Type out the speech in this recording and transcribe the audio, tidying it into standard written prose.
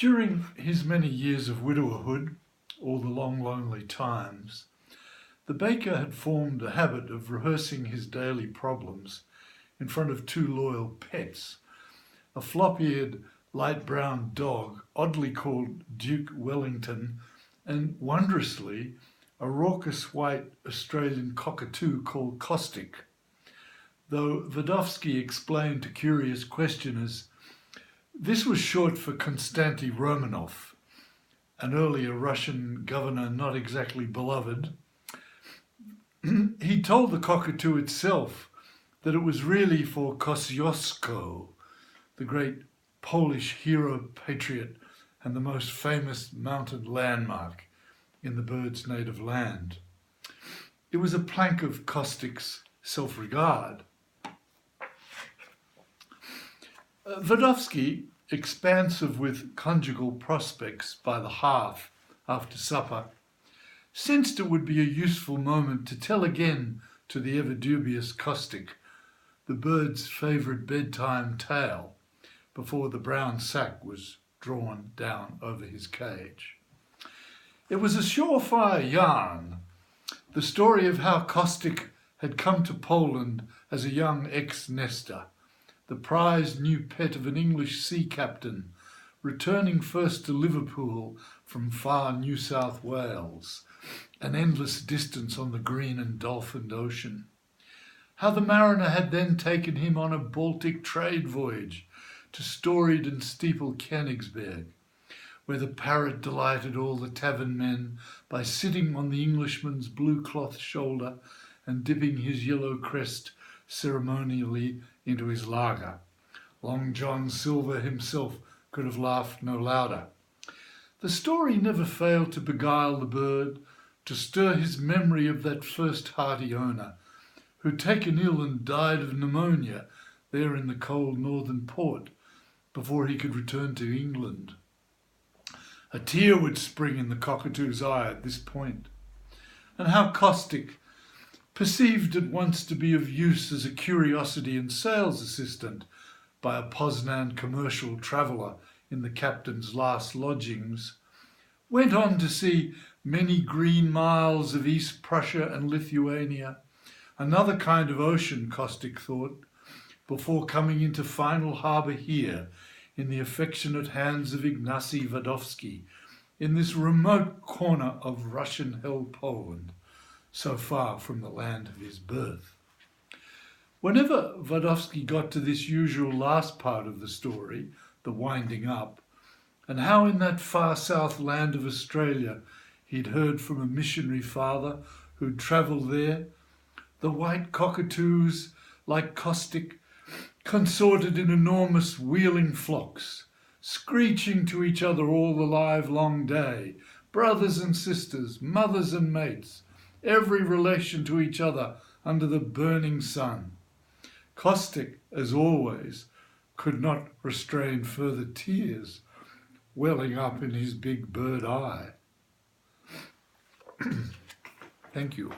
During his many years of widowerhood, all the long lonely times, the baker had formed a habit of rehearsing his daily problems in front of two loyal pets, a flop-eared light brown dog oddly called Duke Wellington, and wondrously a raucous white Australian cockatoo called Caustic, though Vodovsky explained to curious questioners this was short for Konstanty Romanov, an earlier Russian governor not exactly beloved. He told the cockatoo itself that it was really for Kosciuszko, the great Polish hero patriot and the most famous mounted landmark in the bird's native land. It was a plank of Caustic's self-regard. Vodovsky, expansive with conjugal prospects by the hearth after supper, sensed it would be a useful moment to tell again to the ever-dubious Caustic the bird's favourite bedtime tale before the brown sack was drawn down over his cage. It was a surefire yarn, the story of how Caustic had come to Poland as a young ex-nester, the prized new pet of an English sea captain, returning first to Liverpool from far New South Wales, an endless distance on the green and dolphined ocean. How the mariner had then taken him on a Baltic trade voyage to storied and steeple Königsberg, where the parrot delighted all the tavern men by sitting on the Englishman's blue cloth shoulder and dipping his yellow crest ceremonially into his lager. Long John Silver himself could have laughed no louder. The story never failed to beguile the bird, to stir his memory of that first hearty owner, who'd taken ill and died of pneumonia there in the cold northern port before he could return to England. A tear would spring in the cockatoo's eye at this point, and how Caustic, perceived at once to be of use as a curiosity and sales assistant by a Poznan commercial traveller in the captain's last lodgings, went on to see many green miles of East Prussia and Lithuania, another kind of ocean, Caustic thought, before coming into final harbour here in the affectionate hands of Ignacy Vodovsky, in this remote corner of Russian-held Poland, so far from the land of his birth. Whenever Vodovsky got to this usual last part of the story, the winding up, and how in that far south land of Australia he'd heard from a missionary father who'd travelled there, the white cockatoos, like Caustic, consorted in enormous wheeling flocks, screeching to each other all the live-long day, brothers and sisters, mothers and mates, every relation to each other under the burning sun. Caustic, as always, could not restrain further tears welling up in his big bird eye. Thank you.